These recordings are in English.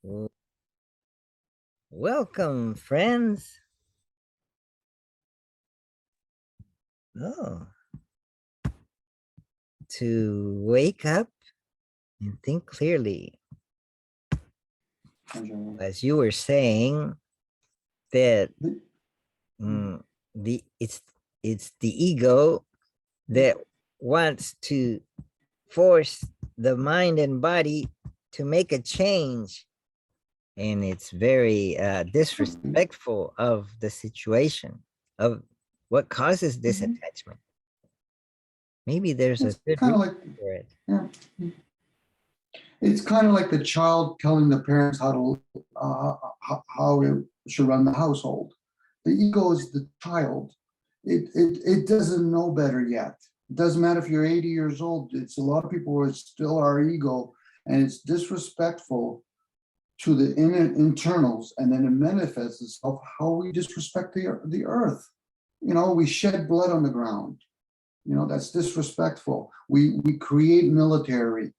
W- Welcome, friends. Oh, to wake up and think clearly. As you were saying, that mm, the it's the ego that wants to force the mind and body to make a change, and it's very disrespectful of the situation of what causes this Mhm. attachment. Maybe there's a It's good kind of reason like, for it. yeah, it's kind of like the child telling the parents how it should run the household. The ego is the child. It doesn't know better yet. It doesn't matter if you're 80 years old. It's a lot of people who are still our ego, and it's disrespectful to the internals, and then it manifests itself how we disrespect the earth. We shed blood on the ground. That's disrespectful. We create military.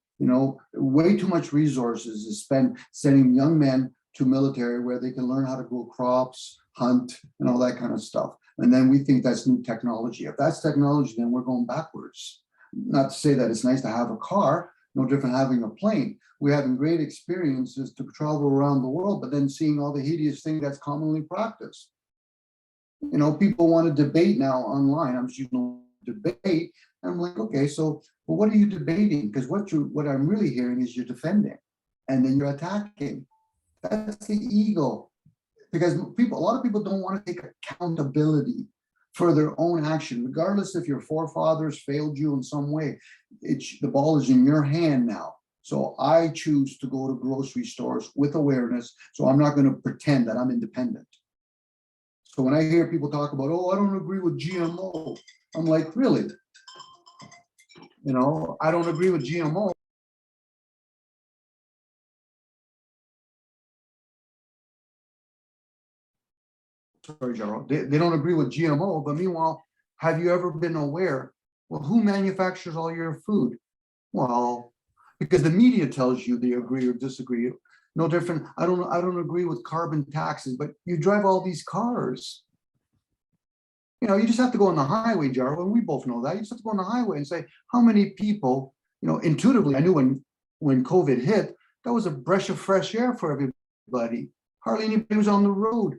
Way too much resources is spent sending young men to military where they can learn how to grow crops, hunt, and all that kind of stuff. And then we think that's new technology. If that's technology, then we're going backwards. Not to say that it's nice to have a car, no different having a plane. We're having great experiences to travel around the world, but then seeing all the hideous thing that's commonly practiced. People want to debate now online. I'm just using debate. And I'm like, okay, so well, what are you debating? Because what I'm really hearing is you're defending, and then you're attacking. That's the ego. Because a lot of people don't want to take accountability for their own action, regardless if your forefathers failed you in some way. The ball is in your hand now. So I choose to go to grocery stores with awareness. So I'm not going to pretend that I'm independent. So when I hear people talk about, oh, I don't agree with GMO, I'm like, really? I don't agree with GMO. Sorry, Gerald. They don't agree with GMO, but meanwhile, have you ever been aware? Well, who manufactures all your food? Well, because the media tells you they agree or disagree. No different. I don't agree with carbon taxes, but you drive all these cars. You just have to go on the highway, Jarvo, and we both know that. You just have to go on the highway and say, how many people, intuitively, I knew when COVID hit, that was a breath of fresh air for everybody. Hardly anybody was on the road.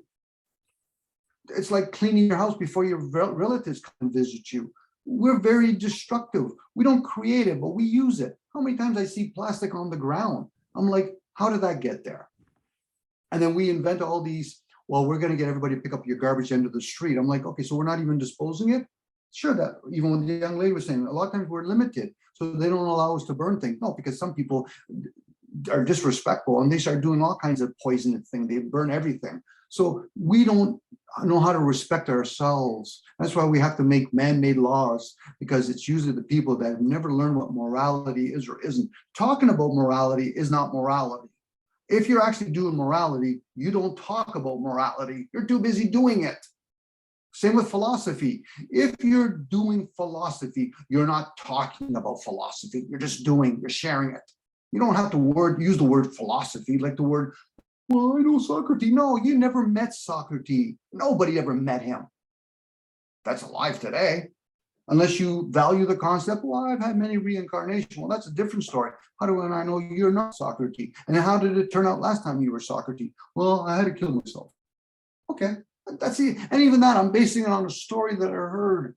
It's like cleaning your house before your relatives come and visit you. We're very destructive. We don't create it, but we use it. How many times I see plastic on the ground? I'm like, how did that get there? And then we invent all these, well, we're going to get everybody to pick up your garbage end of the street. I'm like, okay, so we're not even disposing it? Sure, that even when the young lady was saying, a lot of times we're limited, so they don't allow us to burn things. No, because some people are disrespectful and they start doing all kinds of poisonous things. They burn everything. So we don't know how to respect ourselves. That's why we have to make man-made laws, because it's usually the people that have never learned what morality is or isn't. Talking about morality is not morality. If you're actually doing morality, you don't talk about morality. You're too busy doing it. Same with philosophy. If you're doing philosophy, you're not talking about philosophy. You're just doing, you're sharing it. You don't have to use the word philosophy like the word, well, I know Socrates. No, you never met Socrates. Nobody ever met him. That's alive today. Unless you value the concept, well, I've had many reincarnations. Well, that's a different story. How do I know you're not Socrates? And how did it turn out last time you were Socrates? Well, I had to kill myself. Okay, that's it. And even that, I'm basing it on a story that I heard.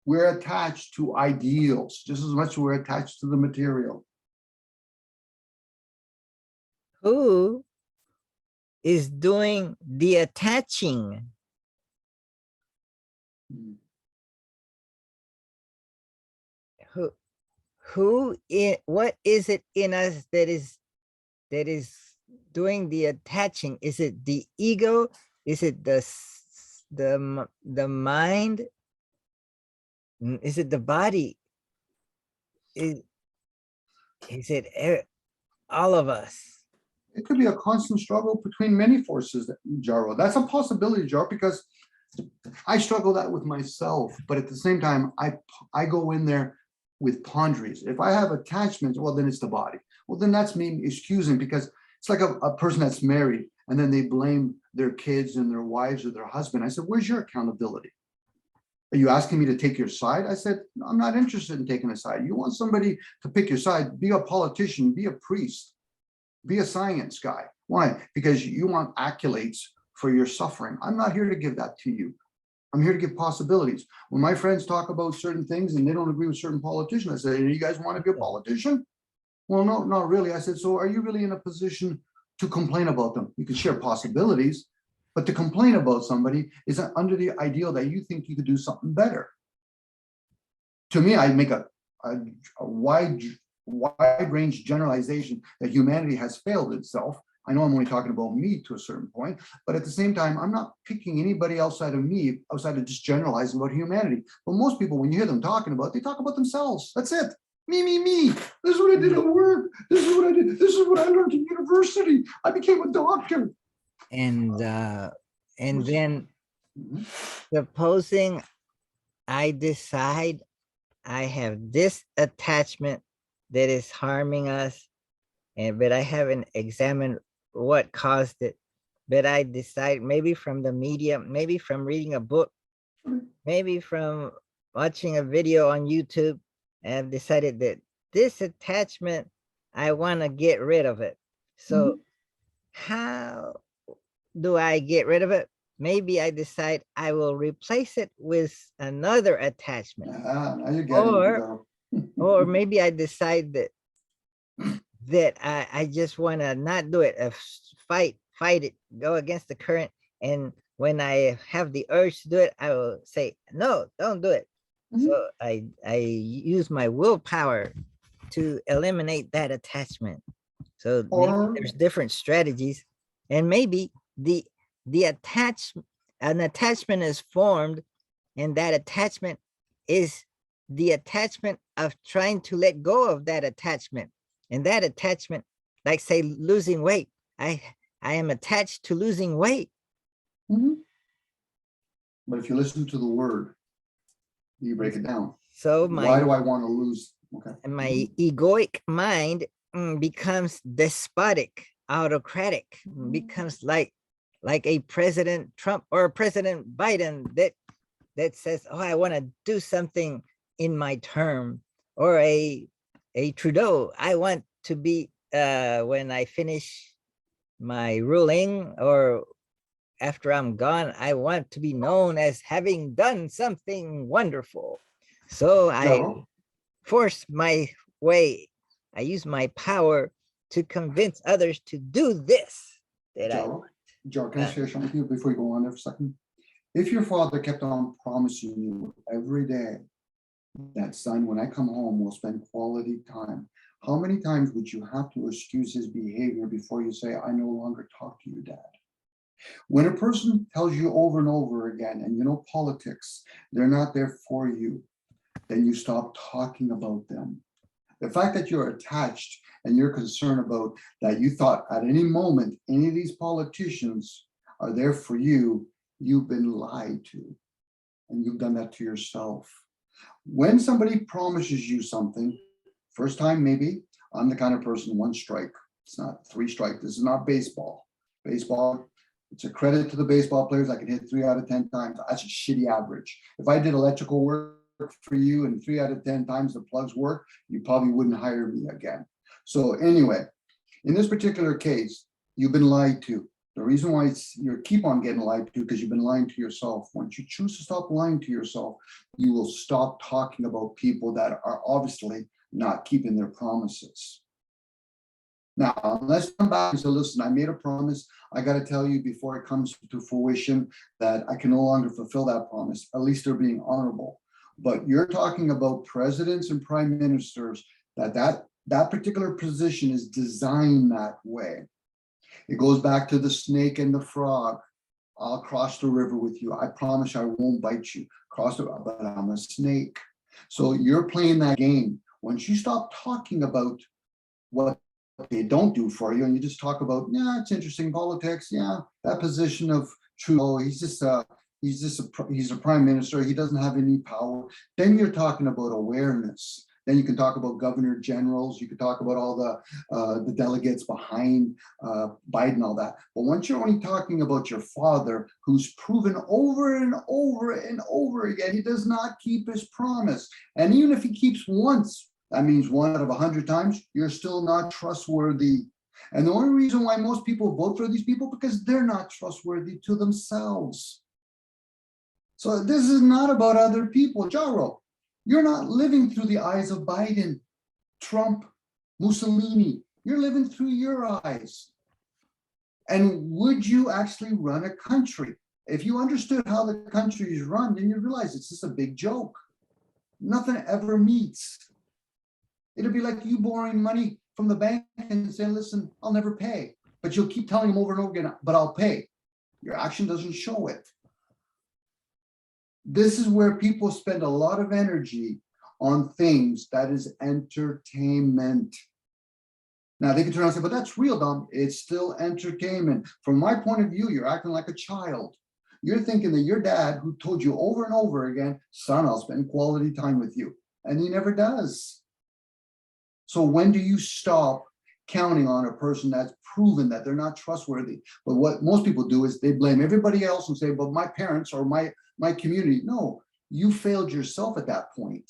We're attached to ideals just as much as we're attached to the material. Who is doing the attaching? Who what is it in us that is doing the attaching? Is it the ego? Is it the mind? Is it the body? Is, is it all of us? It could be a constant struggle between many forces, Jaro. That's a possibility, Jaro, because I struggle that with myself. But at the same time, I go in there with ponderies. If I have attachments, well, then it's the body. Well, then that's me excusing, because it's like a person that's married and then they blame their kids and their wives or their husband. I said, where's your accountability? Are you asking me to take your side? I said, I'm not interested in taking a side. You want somebody to pick your side, be a politician, be a priest, be a science guy. Why? Because you want accolades for your suffering. I'm not here to give that to you. I'm here to give possibilities. When my friends talk about certain things and they don't agree with certain politicians, I say, you guys want to be a politician? Well, no, not really. I said, so are you really in a position to complain about them? You can share possibilities, but to complain about somebody is under the ideal that you think you could do something better. To me, I make a wide range generalization that humanity has failed itself. I know I'm only talking about me to a certain point, but at the same time, I'm not picking anybody outside of me, outside of just generalizing about humanity. But most people, when you hear them talking about, they talk about themselves. That's it. Me. This is what I did at work. This is what I did. This is what I learned in university. I became a doctor. And then Mhm. supposing I decide I have this attachment that is harming us, but I haven't examined what caused it. But I decide, maybe from the media, maybe from reading a book, maybe from watching a video on YouTube, and I've decided that this attachment, I want to get rid of it. So how do I get rid of it? Maybe I decide I will replace it with another attachment. Now you're getting it, Joe. Or maybe I decide that I just want to not do it, fight it, go against the current. And when I have the urge to do it, I will say, no, don't do it. So I use my willpower to eliminate that attachment. So maybe there's different strategies, and maybe an attachment is formed, and that attachment is the attachment of trying to let go of that attachment. And that attachment, like say losing weight, I am attached to losing weight. But if you listen to the word, you break it down. So why do I want to lose? Okay. And my egoic mind becomes despotic, autocratic, becomes like a President Trump or President Biden that says, oh, I want to do something in my term, or a Trudeau, I want to be, when I finish my ruling or after I'm gone, I want to be known as having done something wonderful. So I force my way. I use my power to convince others to do this. Joe, can I share something with you before you go on there for a second? If your father kept on promising you every day that, son, when I come home, we'll spend quality time, how many times would you have to excuse his behavior before you say, I no longer talk to you, Dad? When a person tells you over and over again, and you know politics, they're not there for you, then you stop talking about them. The fact that you're attached and you're concerned about that, you thought at any moment any of these politicians are there for you, you've been lied to, and you've done that to yourself. When somebody promises you something, first time maybe, I'm the kind of person, one strike. It's not three strikes. This is not baseball. Baseball, it's a credit to the baseball players. I can hit 3 out of 10 times. That's a shitty average. If I did electrical work for you and 3 out of 10 times the plugs work, you probably wouldn't hire me again. So anyway, in this particular case, you've been lied to. The reason why you keep on getting lied to, because you've been lying to yourself. Once you choose to stop lying to yourself, you will stop talking about people that are obviously not keeping their promises. Now, let's come back and say, listen, I made a promise. I got to tell you before it comes to fruition that I can no longer fulfill that promise. At least they're being honorable. But you're talking about presidents and prime ministers, that particular position is designed that way. It goes back to the snake and the frog. I'll cross the river with you. I promise I won't bite you. Cross the river, but I'm a snake. So you're playing that game. Once you stop talking about what they don't do for you, and you just talk about, yeah, it's interesting politics. Yeah, that position of Trudeau, he's a prime minister. He doesn't have any power. Then you're talking about awareness. Then you can talk about governor generals. You could talk about all the delegates behind Biden, all that. But once you're only talking about your father, who's proven over and over and over again, he does not keep his promise. And even if he keeps once, that means 1 out of 100 times, you're still not trustworthy. And the only reason why most people vote for these people, because they're not trustworthy to themselves. So this is not about other people. Jaro, you're not living through the eyes of Biden, Trump, Mussolini. You're living through your eyes. And would you actually run a country? If you understood how the country is run, then you realize it's just a big joke. Nothing ever meets. It'll be like you borrowing money from the bank and saying, listen, I'll never pay. But you'll keep telling them over and over again, but I'll pay. Your action doesn't show it. This is where people spend a lot of energy on things that is entertainment. Now they can turn around and say, but that's real, Dom. It's still entertainment. From my point of view, you're acting like a child. You're thinking that your dad, who told you over and over again, son, I'll spend quality time with you. And he never does. So when do you stop counting on a person that's proven that they're not trustworthy? But what most people do is they blame everybody else and say, but my parents or my community. No, you failed yourself at that point.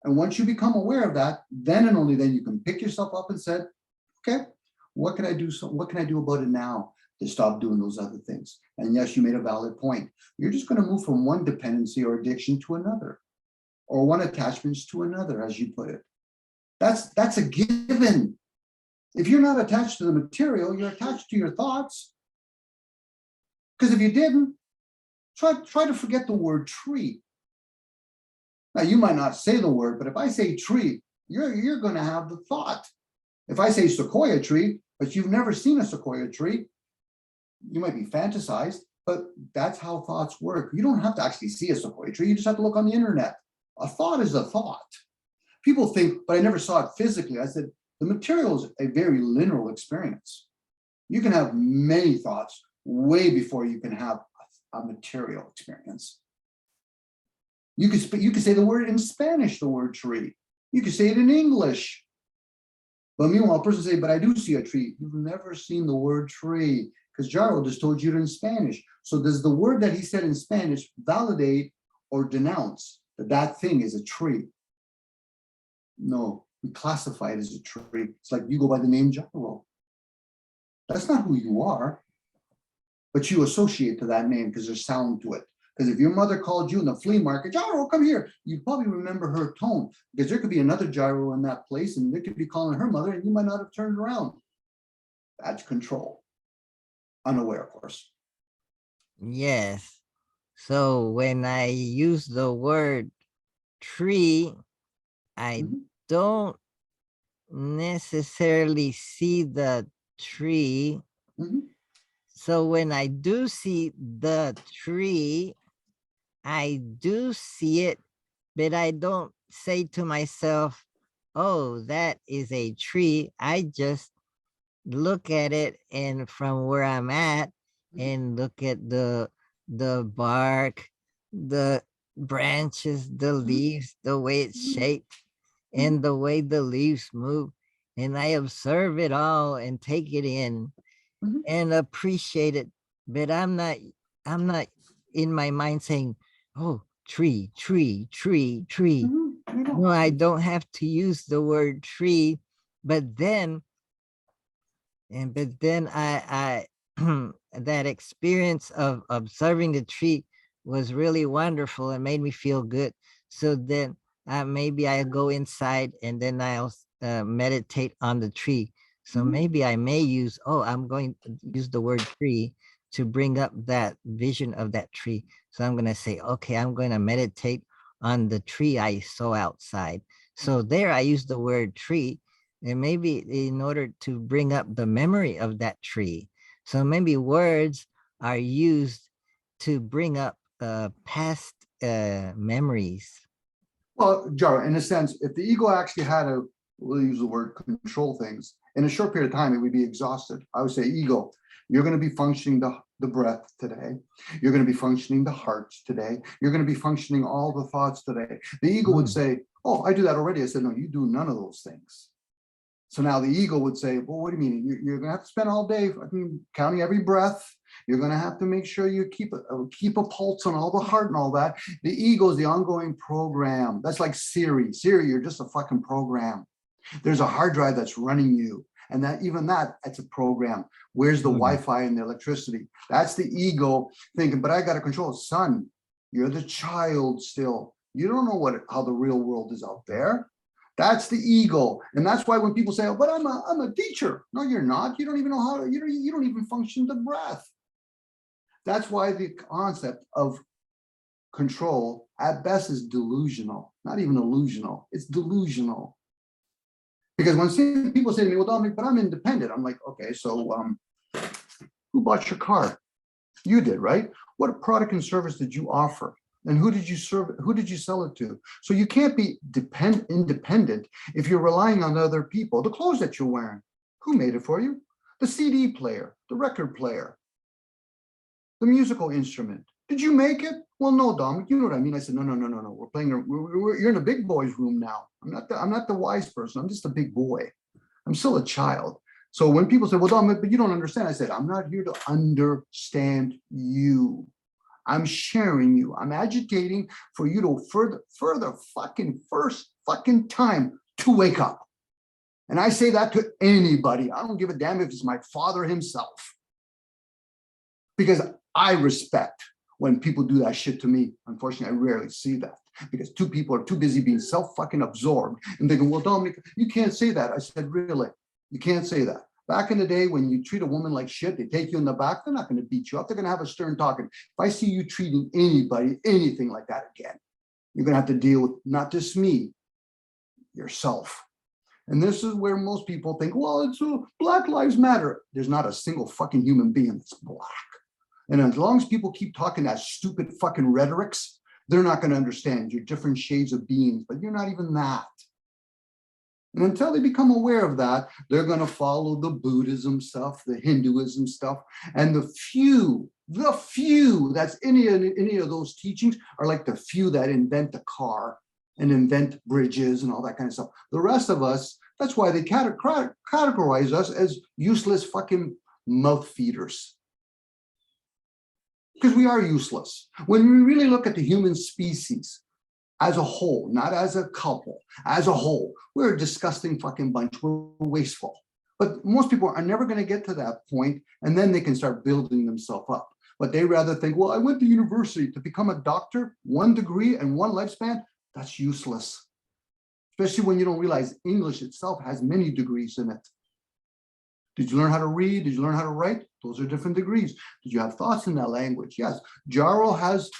And once you become aware of that, then and only then you can pick yourself up and say, okay, what can I do? So what can I do about it now to stop doing those other things? And yes, you made a valid point. You're just going to move from one dependency or addiction to another, or one attachment to another, as you put it. That's a given. If you're not attached to the material, you're attached to your thoughts. Because if you didn't, try to forget the word tree. Now, you might not say the word, but if I say tree, you're going to have the thought. If I say sequoia tree, but you've never seen a sequoia tree, you might be fantasized, but that's how thoughts work. You don't have to actually see a sequoia tree. You just have to look on the internet. A thought is a thought. People think, but I never saw it physically. I said, the material is a very linear experience. You can have many thoughts way before you can have a material experience. You could say the word in Spanish, the word tree. You could say it in English. But meanwhile, a person say, but I do see a tree. You've never seen the word tree, because Jaro just told you it in Spanish. So does the word that he said in Spanish validate or denounce that that thing is a tree? No, we classify it as a tree. It's like you go by the name Jaro. That's not who you are, but you associate to that name because there's sound to it. Because if your mother called you in the flea market, Jaro, come here, you probably remember her tone, because there could be another Jaro in that place and they could be calling her mother and you might not have turned around. That's control. Unaware, of course. Yes. So when I use the word tree, I don't necessarily see the tree. So when I do see the tree, I do see it, but I don't say to myself, oh, that is a tree. I just look at it, and from where I'm at, and look at the bark, the branches, the leaves, the way it's shaped, and the way the leaves move. And I observe it all and take it in and appreciate it. But I'm not in my mind saying, oh, tree, tree, tree, tree. No, I don't have to use the word tree, but then I that experience of observing the tree was really wonderful and made me feel good. So then maybe I'll go inside and then I'll meditate on the tree. So maybe I may use, I'm going to use the word tree to bring up that vision of that tree. So I'm going to say, okay, I'm going to meditate on the tree I saw outside. So there I use the word tree, and maybe in order to bring up the memory of that tree. So maybe words are used to bring up past memories. Well, Jaro, in a sense, if the ego actually had we'll use the word control things, in a short period of time, it would be exhausted. I would say, ego, you're going to be functioning the breath today. You're going to be functioning the heart today. You're going to be functioning all the thoughts today. The ego would say, Oh, I do that already. I said, no, you do none of those things. So now the ego would say, well, what do you mean? You're going to have to spend all day fucking counting every breath. You're going to have to make sure you keep a pulse on all the heart and all that. The ego is the ongoing program. That's like Siri. Siri, you're just a fucking program. There's a hard drive that's running you. And that even that's a program. Where's the Wi-Fi and the electricity? That's the ego thinking, but I got to control. Son, you're the child still. You don't know how the real world is out there. That's the ego. And that's why when people say, oh, but I'm a teacher. No, you're not. You don't even know how to, you don't even function the breath. That's why the concept of control at best is delusional, not even illusional. It's delusional. Because when people say to me, well, Dominic, but I'm independent. I'm like, okay, so who bought your car? You did, right? What product and service did you offer? And who did you serve? Who did you sell it to? So you can't be independent if you're relying on other people. The clothes that you're wearing, who made it for you? The CD player, the record player, the musical instrument. Did you make it? Well, no, Dominic, you know what I mean? I said, no. We're playing. You're in a big boy's room now. I'm not the wise person. I'm just a big boy. I'm still a child. So when people say, well, Dominic, but you don't understand, I said, I'm not here to understand you. I'm sharing you. I'm agitating for you to further fucking first fucking time to wake up. And I say that to anybody. I don't give a damn if it's my father himself. Because I respect when people do that shit to me. Unfortunately, I rarely see that because two people are too busy being self-fucking absorbed. And they go, well, Dominic, you can't say that. I said, really? You can't say that. Back in the day, when you treat a woman like shit, they take you in the back, they're not going to beat you up. They're going to have a stern talking. If I see you treating anybody, anything like that again, you're going to have to deal with not just me, yourself. And this is where most people think, well, it's Black Lives Matter. There's not a single fucking human being that's black. And as long as people keep talking that stupid fucking rhetorics, they're not going to understand. You're different shades of beings, but you're not even that. And until they become aware of that, they're going to follow the Buddhism stuff, the Hinduism stuff, and the few that's any of those teachings are like the few that invent the car and invent bridges and all that kind of stuff. The rest of us, that's why they categorize us as useless fucking mouth feeders. Because we are useless. When we really look at the human species, as a whole, not as a couple, as a whole, we're a disgusting fucking bunch. We're wasteful. But most people are never going to get to that point, and then they can start building themselves up. But they rather think, well, I went to university to become a doctor, 1 degree and 1 lifespan. That's useless. Especially when you don't realize English itself has many degrees in it. Did you learn how to read? Did you learn how to write? Those are different degrees. Did you have thoughts in that language? Yes. Jaro has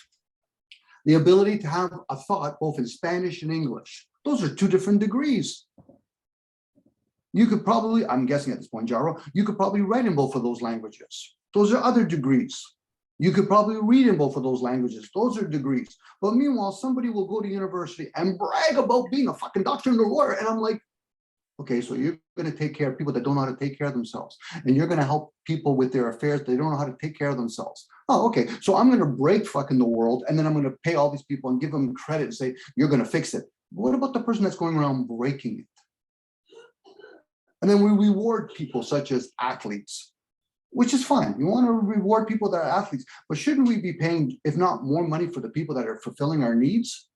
the ability to have a thought both in Spanish and English. Those are 2 different degrees. You could probably, I'm guessing at this point, Jaro, you could probably write in both of those languages. Those are other degrees. You could probably read in both of those languages. Those are degrees. But meanwhile, somebody will go to university and brag about being a fucking doctor and a lawyer. And I'm like, okay, so you're going to take care of people that don't know how to take care of themselves. And you're going to help people with their affairs. They don't know how to take care of themselves. Oh, okay. So I'm going to break fucking the world. And then I'm going to pay all these people and give them credit and say, you're going to fix it. What about the person that's going around breaking it? And then we reward people such as athletes, which is fine. You want to reward people that are athletes, but shouldn't we be paying, if not more money for the people that are fulfilling our needs?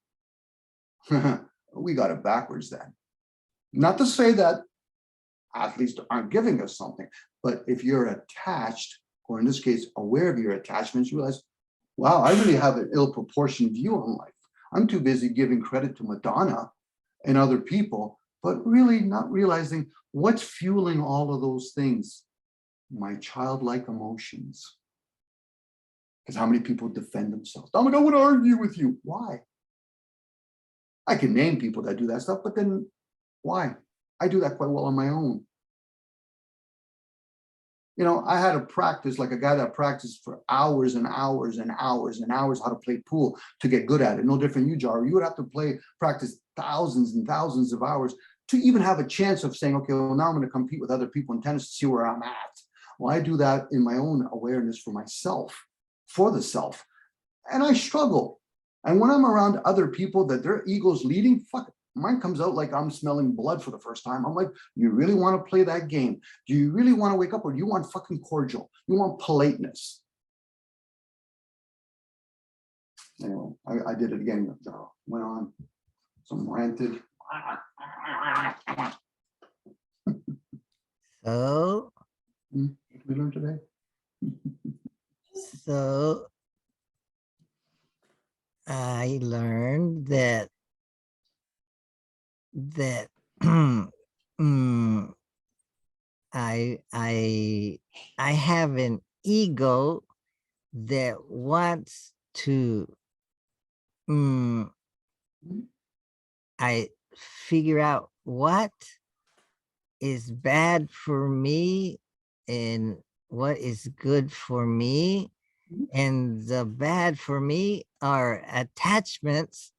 We got it backwards then. Not to say that athletes aren't giving us something, but if you're attached, or in this case, aware of your attachments, you realize, wow, I really have an ill-proportioned view on life. I'm too busy giving credit to Madonna and other people, but really not realizing what's fueling all of those things. My childlike emotions. Because how many people defend themselves? I don't want to argue with you. Why? I can name people that do that stuff, but then why? I do that quite well on my own. You know, I had to practice like a guy that practiced for hours and hours and hours and hours how to play pool to get good at it. No different you, Jaro. You would have to practice thousands and thousands of hours to even have a chance of saying, okay, well, now I'm going to compete with other people in tennis to see where I'm at. Well, I do that in my own awareness for myself, for the self. And I struggle. And when I'm around other people that their ego's leading, fuck it. Mine comes out like I'm smelling blood for the first time. I'm like, you really want to play that game? Do you really want to wake up, or do you want fucking cordial? You want politeness? Anyway, I did it again. Went on some ranted. So, What did we learn today? so I learned that mm, I have an ego that wants to I figure out what is bad for me and what is good for me. And the bad for me are attachments,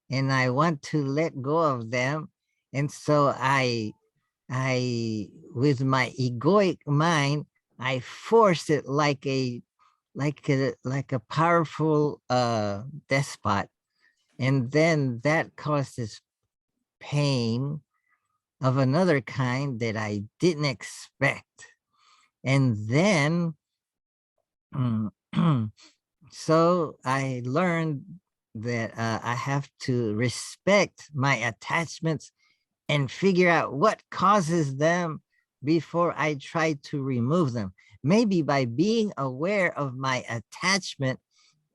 and I want to let go of them. And so I with my egoic mind, I force it like a powerful despot, and then that causes pain of another kind that I didn't expect. And then so I learned that I have to respect my attachments and figure out what causes them before I try to remove them. Maybe by being aware of my attachment,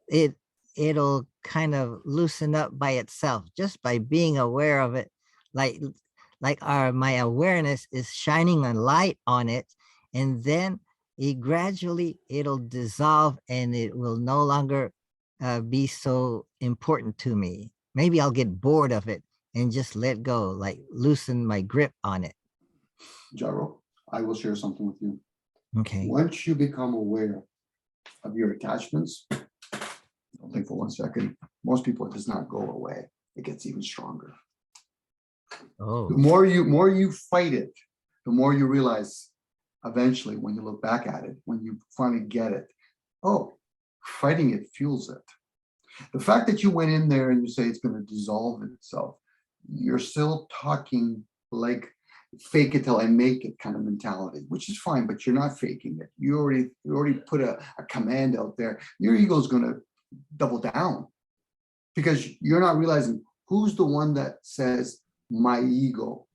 it'll kind of loosen up by itself, just by being aware of it. My awareness is shining a light on it, and then it'll dissolve, and it will no longer be so important to me. Maybe I'll get bored of it and just let go, like loosen my grip on it. Jaro, I will share something with you. Okay. Once you become aware of your attachments, don't think for 1 second, most people, it does not go away. It gets even stronger. Oh. The more you fight it, the more you realize eventually, when you look back at it, when you finally get it, oh, fighting it fuels it. The fact that you went in there and you say it's going to dissolve itself, you're still talking like fake it till I make it kind of mentality, which is fine, but you're not faking it. You already put a command out there. Your ego is going to double down, because you're not realizing who's the one that says my ego.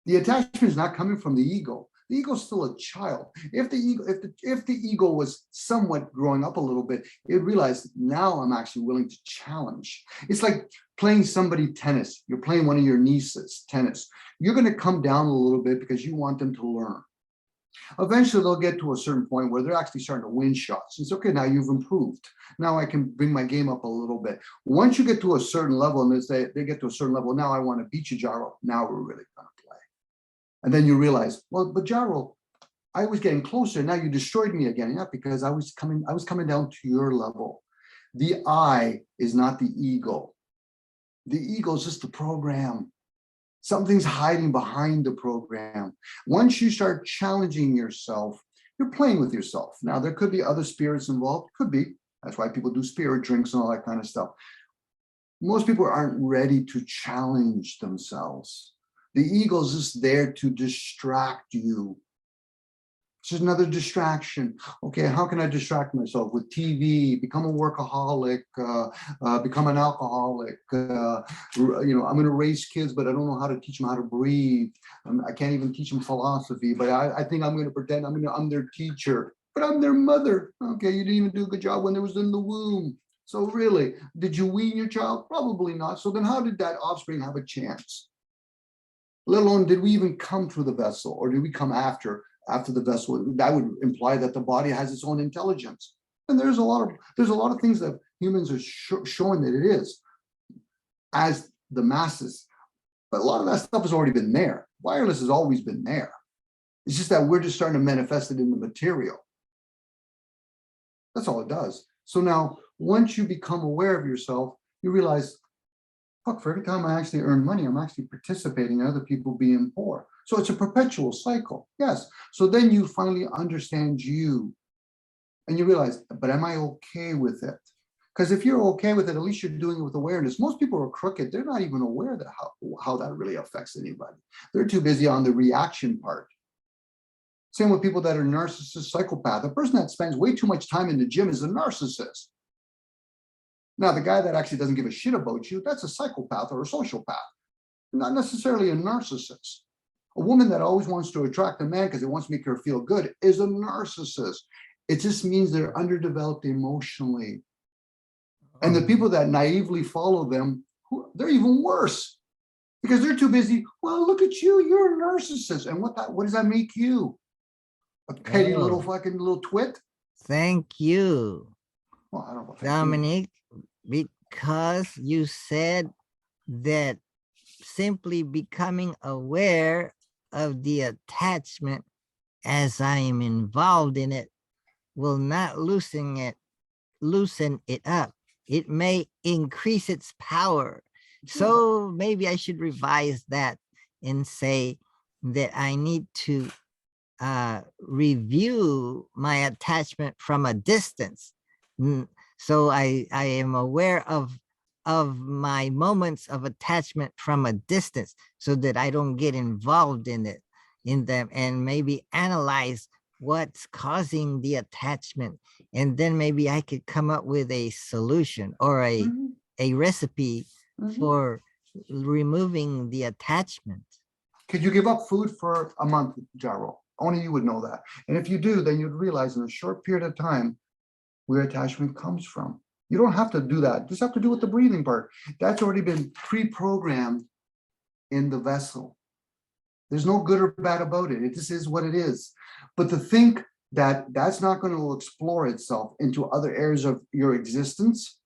The attachment is not coming from the ego. The ego is still a child. If the ego was somewhat growing up a little bit, it realized now I'm actually willing to challenge. It's like playing somebody tennis. You're playing one of your nieces tennis. You're going to come down a little bit because you want them to learn. Eventually, they'll get to a certain point where they're actually starting to win shots. It's okay, now you've improved. Now I can bring my game up a little bit. Once you get to a certain level, and they get to a certain level, now I want to beat you, Jaro. Now we're really going to play. And then you realize, well, but Jaro, I was getting closer. Now you destroyed me again. Yeah, because I was coming down to your level. The I is not the ego. The ego is just the program. Something's hiding behind the program. Once you start challenging yourself, you're playing with yourself. Now, there could be other spirits involved. Could be. That's why people do spirit drinks and all that kind of stuff. Most people aren't ready to challenge themselves. The ego is just there to distract you. It's just another distraction. Okay, how can I distract myself? With TV, become a workaholic, become an alcoholic. I'm going to raise kids, but I don't know how to teach them how to breathe. I can't even teach them philosophy, but I think I'm going to pretend I'm their teacher, but I'm their mother. Okay, you didn't even do a good job when they was in the womb. So really, did you wean your child? Probably not. So then how did that offspring have a chance? Let alone, did we even come through the vessel, or did we come after the vessel? That would imply that the body has its own intelligence. And there's a lot of things that humans are showing that it is, as the masses. But a lot of that stuff has already been there. Wireless has always been there. It's just that we're just starting to manifest it in the material. That's all it does. So now, once you become aware of yourself, you realize, fuck, for every time I actually earn money, I'm actually participating in other people being poor. So it's a perpetual cycle. Yes. So then you finally understand you, and you realize, but am I okay with it? Because if you're okay with it, at least you're doing it with awareness. Most people are crooked. They're not even aware that how that really affects anybody. They're too busy on the reaction part. Same with people that are narcissists, psychopath. A person that spends way too much time in the gym is a narcissist. Now, the guy that actually doesn't give a shit about you, that's a psychopath or a sociopath, not necessarily a narcissist. A woman that always wants to attract a man because it wants to make her feel good is a narcissist. It just means they're underdeveloped emotionally. And the people that naively follow them, they're even worse because they're too busy. Well, look at you, you're a narcissist. And what does that make you? A petty little fucking little twit? Thank you, Well, I don't know. Dominic, because you said that simply becoming aware of the attachment as I am involved in it will not loosen it up. It may increase its power. So maybe I should revise that and say that I need to review my attachment from a distance. So I am aware of my moments of attachment from a distance so that I don't get involved in them, and maybe analyze what's causing the attachment. And then maybe I could come up with a solution or a recipe for removing the attachment. Could you give up food for a month, Jaro? Only you would know that. And if you do, then you'd realize in a short period of time where attachment comes from. You don't have to do that. Just have to do with the breathing part. That's already been pre-programmed in the vessel. There's no good or bad about it. It just is what it is. But to think that that's not going to explore itself into other areas of your existence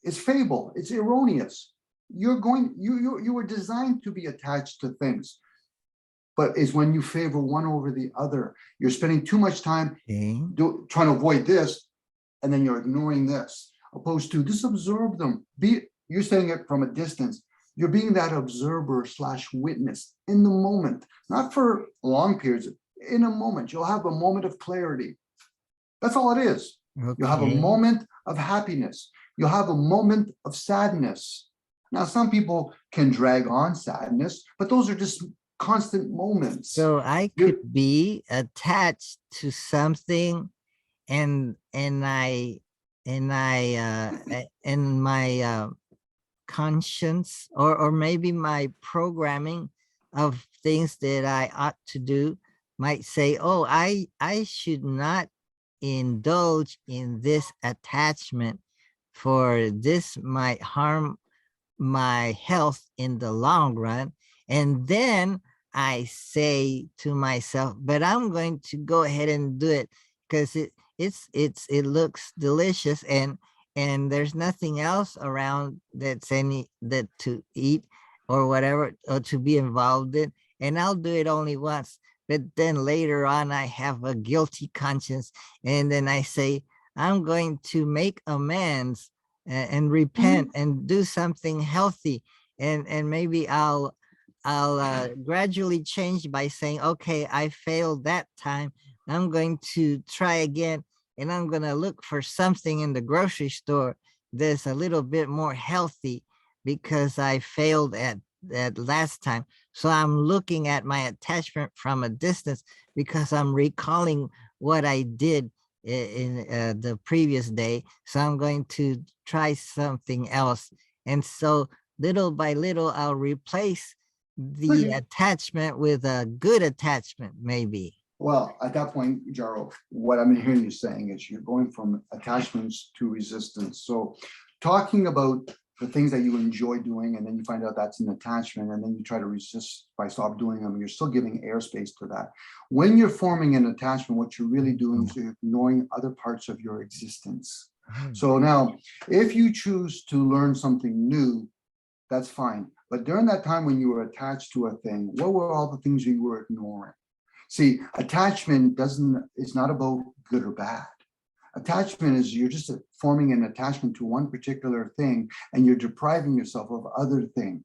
is fable. It's erroneous. You were designed to be attached to things. But it's when you favor one over the other. You're spending too much time trying to avoid this, and then you're ignoring this, opposed to just observe them. You're saying it from a distance. You're being that observer / witness in the moment, not for long periods. In a moment, you'll have a moment of clarity. That's all it is. Okay. You'll have a moment of happiness. You'll have a moment of sadness. Now, some people can drag on sadness, but those are just constant moments. So I could be attached to something and my conscience or maybe my programming of things that I ought to do might say, oh, I should not indulge in this attachment, for this might harm my health in the long run. And then I say to myself, but I'm going to go ahead and do it because it looks delicious and there's nothing else around that to eat or whatever, or to be involved in, and I'll do it only once. But then later on, I have a guilty conscience, and then I say, I'm going to make amends and repent and do something healthy, and maybe I'll gradually change by saying, okay, I failed that time. I'm going to try again, and I'm going to look for something in the grocery store that's a little bit more healthy because I failed at that last time. So I'm looking at my attachment from a distance because I'm recalling what I did in the previous day. So I'm going to try something else. And so little by little, I'll replace the attachment with a good attachment, maybe. Well, at that point, Jaro, what I'm hearing you saying is you're going from attachments to resistance. So talking about the things that you enjoy doing, and then you find out that's an attachment, and then you try to resist by stop doing them, you're still giving airspace to that. When you're forming an attachment, what you're really doing is you're ignoring other parts of your existence. So now, if you choose to learn something new, that's fine. But during that time when you were attached to a thing, what were all the things you were ignoring? See, attachment it's not about good or bad. Attachment is you're just forming an attachment to one particular thing and you're depriving yourself of other things.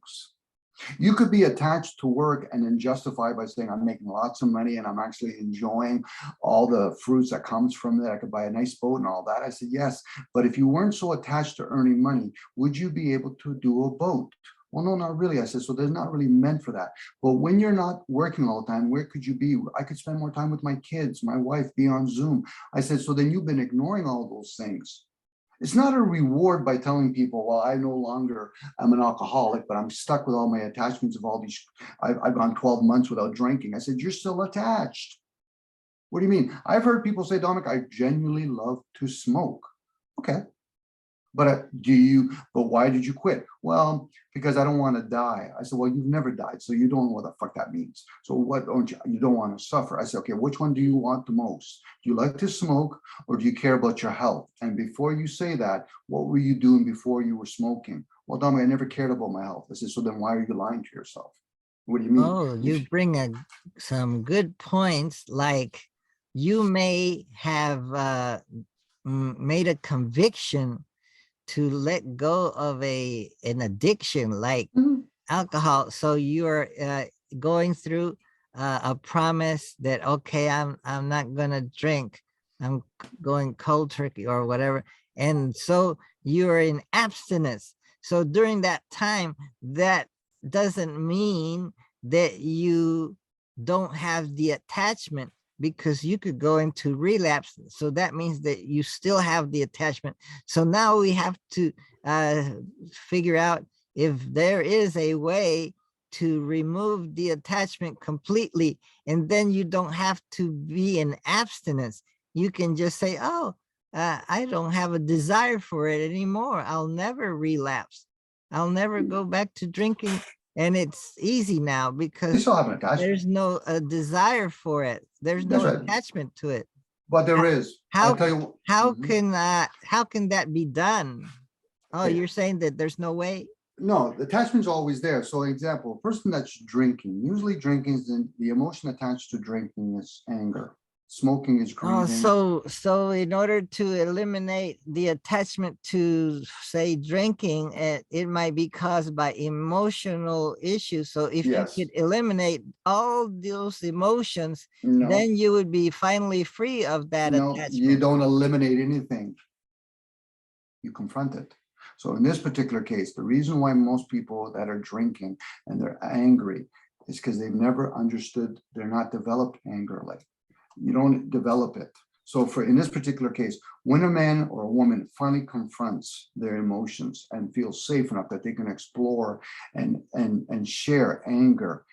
You could be attached to work and then justify by saying, I'm making lots of money and I'm actually enjoying all the fruits that comes from it. I could buy a nice boat and all that. I said, yes, but if you weren't so attached to earning money, would you be able to do a boat? Well, no, not really. I said, so they're not really meant for that. But when you're not working all the time, where could you be? I could spend more time with my kids, my wife, be on Zoom. I said, so then you've been ignoring all those things. It's not a reward by telling people, well, I no longer am an alcoholic, but I'm stuck with all my attachments of all these, I've gone 12 months without drinking. I said, you're still attached. What do you mean? I've heard people say, Dominic, I genuinely love to smoke. Okay. But but why did you quit? Well, because I don't want to die. I said, well, you've never died, so you don't know what the fuck that means. So what don't you don't want to suffer? I said, okay, which one do you want the most? Do you like to smoke or do you care about your health? And before you say that, what were you doing before you were smoking? Well, Dominic, I never cared about my health. I said, so then why are you lying to yourself? What do you mean? Oh, you bring some good points. Like you may have made a conviction to let go of an addiction like Mhm. alcohol. So you're going through a promise that, okay, I'm not gonna drink. I'm going cold turkey or whatever. And so you're in abstinence. So during that time, that doesn't mean that you don't have the attachment, because you could go into relapse. So that means that you still have the attachment. So now we have to figure out if there is a way to remove the attachment completely, and then you don't have to be in abstinence. You can just say, oh, I don't have a desire for it anymore. I'll never relapse. I'll never go back to drinking. And it's easy now You because still have an attachment. there's no desire for it. There's no That's right. attachment to it. But there is. I'll tell you. How Mhm. how can that be done? Oh, Okay. you're saying that there's no way? No, the attachment's always there. So example, a person that's drinking, usually drinking is the emotion attached to drinking is anger. Smoking is Oh, grieving. so in order to eliminate the attachment to, say, drinking, it might be caused by emotional issues. So if you Yes. could eliminate all those emotions, No, then you would be finally free of that no, you attachment. don't eliminate anything. You confront it. So in this particular case, the reason why most people that are drinking and they're angry is because they've never understood, they're not developed anger. Like you don't develop it. So for in this particular case, when a man or a woman finally confronts their emotions and feels safe enough that they can explore and share anger,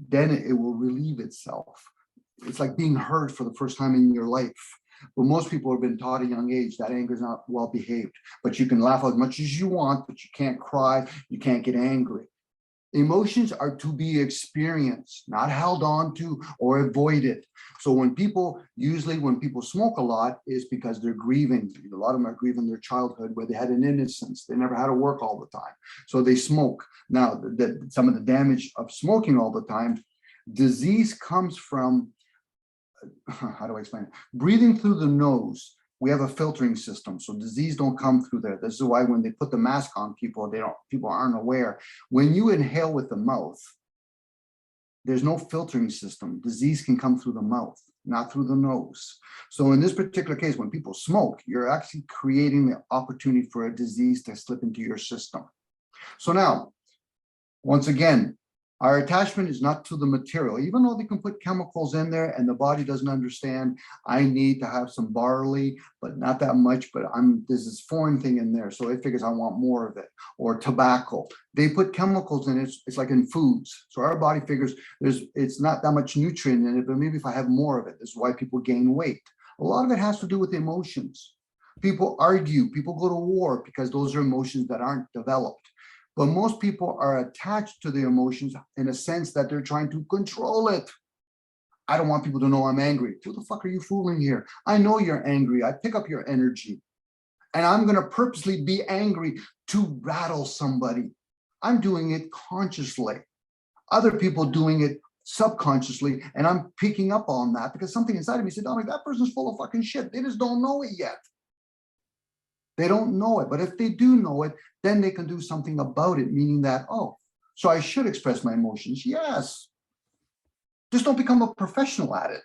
then it will relieve itself. It's like being heard for the first time in your life. But most people have been taught at a young age that anger is not well behaved, but you can laugh as much as you want, but you can't cry, you can't get angry. Emotions are to be experienced, not held on to or avoided. So usually when people smoke a lot is because they're grieving. A lot of them are grieving their childhood where they had an innocence. They never had to work all the time. So they smoke. Now, some of the damage of smoking all the time, disease comes from, how do I explain it? Breathing through the nose, we have a filtering system, so disease don't come through there. This is why when they put the mask on people, people aren't aware. When you inhale with the mouth, there's no filtering system. Disease can come through the mouth, not through the nose. So in this particular case, when people smoke, you're actually creating the opportunity for a disease to slip into your system. So now, once again, our attachment is not to the material, even though they can put chemicals in there and the body doesn't understand. I need to have some barley, but not that much, but there's this foreign thing in there. So it figures I want more of it. Or tobacco. They put chemicals in it. It's like in foods. So our body figures it's not that much nutrient in it, but maybe if I have more of it, this is why people gain weight. A lot of it has to do with emotions. People argue, people go to war because those are emotions that aren't developed. But most people are attached to the emotions in a sense that they're trying to control it. I don't want people to know I'm angry. Who the fuck are you fooling here? I know you're angry. I pick up your energy. And I'm going to purposely be angry to rattle somebody. I'm doing it consciously. Other people doing it subconsciously. And I'm picking up on that because something inside of me said, Dominic, that person's full of fucking shit. They just don't know it yet. They don't know it. But if they do know it, then they can do something about it, meaning that, oh, So I should express my emotions. Yes. Just don't become a professional at it.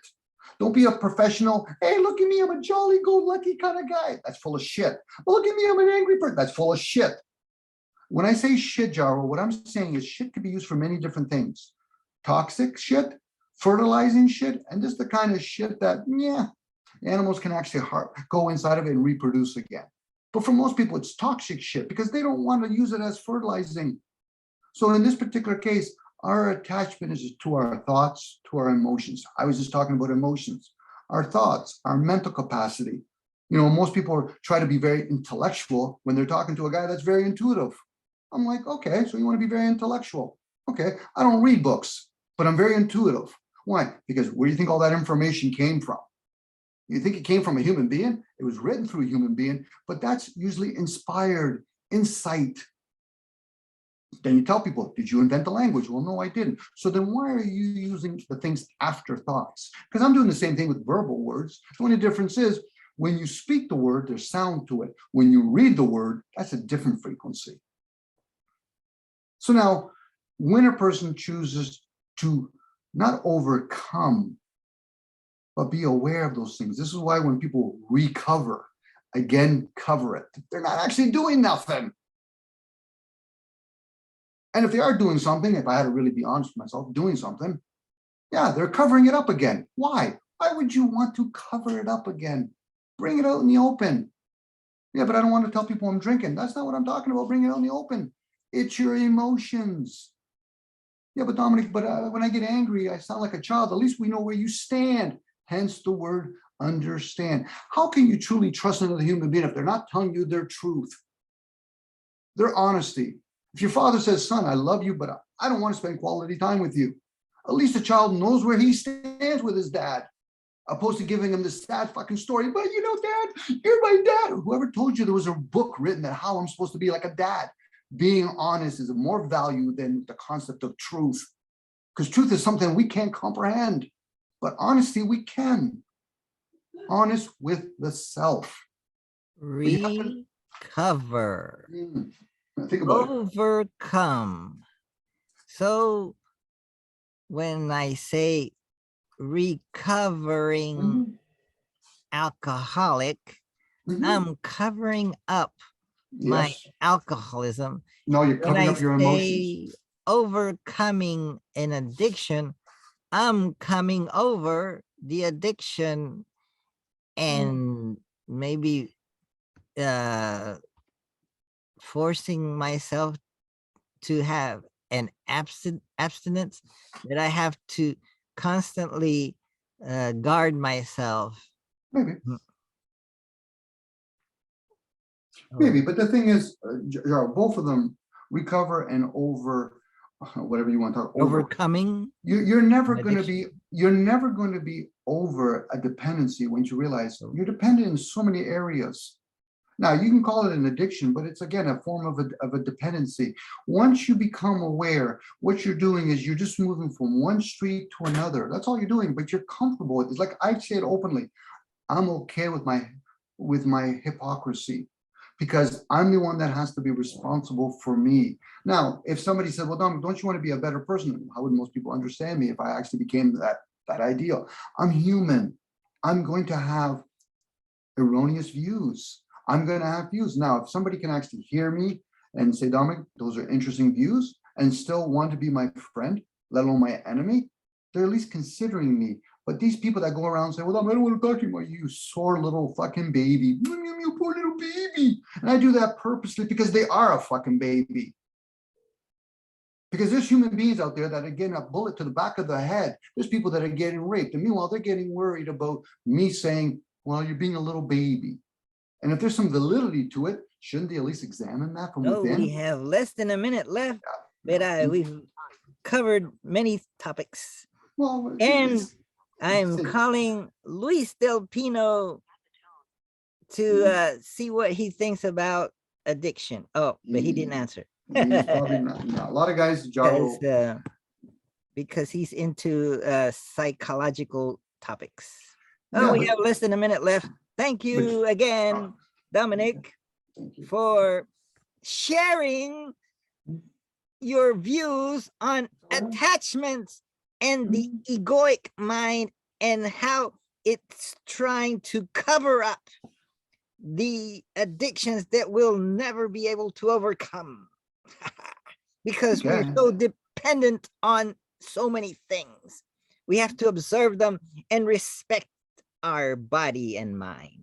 Don't be a professional. Hey, look at me. I'm a jolly go lucky kind of guy. That's full of shit. Look at me. I'm an angry person. That's full of shit. When I say shit, Jaro, what I'm saying is shit could be used for many different things. Toxic shit, fertilizing shit, and just the kind of shit that, yeah, animals can actually go inside of it and reproduce again. But for most people, it's toxic shit because they don't want to use it as fertilizing. So in this particular case, our attachment is to our thoughts, to our emotions. I was just talking about emotions, our thoughts, our mental capacity. You know, most people try to be very intellectual when they're talking to a guy that's very intuitive. I'm like, okay, so you want to be very intellectual. Okay, I don't read books, but I'm very intuitive. Why? Because where do you think all that information came from? You think it came from a human being? It was written through a human being, but that's usually inspired, insight. Then you tell people, did you invent the language? Well, no, I didn't. So then why are you using the things after thoughts? Because I'm doing the same thing with verbal words. The only difference is when you speak the word, there's sound to it. When you read the word, that's a different frequency. So now, when a person chooses to not overcome, but be aware of those things. This is why when people recover, again, cover it. They're not actually doing nothing. And if they are doing something, if I had to really be honest with myself, doing something, yeah, they're covering it up again. Why? Why would you want to cover it up again? Bring it out in the open. Yeah, but I don't want to tell people I'm drinking. That's not what I'm talking about. Bring it out in the open. It's your emotions. Yeah, but Dominic, when I get angry, I sound like a child. At least we know where you stand. Hence the word understand. How can you truly trust another human being if they're not telling you their truth, their honesty? If your father says, son, I love you, but I don't want to spend quality time with you. At least the child knows where he stands with his dad, opposed to giving him this sad fucking story. But you know, dad, you're my dad. Whoever told you there was a book written that how I'm supposed to be like a dad? Being honest is of more value than the concept of truth, because truth is something we can't comprehend, but honesty we can. Honest with the self. Recover. Think about Overcome. So when I say recovering alcoholic, I'm covering up my alcoholism. No, you're covering up your emotions. Overcoming an addiction, I'm coming over the addiction and maybe forcing myself to have an abstinence that I have to constantly guard myself. Maybe. Maybe, but the thing is, both of them recover and whatever you want to talk. Overcoming. You're never going to be over a dependency once you realize you're dependent in so many areas. Now you can call it an addiction, but it's again a form of a dependency. Once you become aware, what you're doing is you're just moving from one street to another. That's all you're doing, but you're comfortable with it. It's like I say it openly. I'm okay with my hypocrisy, because I'm the one that has to be responsible for me. Now, if somebody said, well, Dom, don't you want to be a better person? How would most people understand me if I actually became that ideal? I'm human. I'm going to have erroneous views. I'm going to have views. Now, if somebody can actually hear me and say, Dominic, those are interesting views, and still want to be my friend, let alone my enemy, they're at least considering me. But these people that go around and say, well, I don't want to talk to you about you sore little fucking baby. You poor little baby. And I do that purposely because they are a fucking baby. Because there's human beings out there that are getting a bullet to the back of the head. There's people that are getting raped. And meanwhile, they're getting worried about me saying, well, you're being a little baby. And if there's some validity to it, shouldn't they at least examine that from within? We have less than a minute left, but we've covered many topics. Well, and I'm calling Luis Del Pino to see what he thinks about addiction. Oh, but he didn't answer. He's probably not. A lot of guys, because he's into psychological topics. Yeah, we have less than a minute left. Thank you again, Dominic, for sharing your views on attachments and the egoic mind and how it's trying to cover up the addictions that we'll never be able to overcome because we're Okay. so dependent on so many things. We have to observe them and respect our body and mind.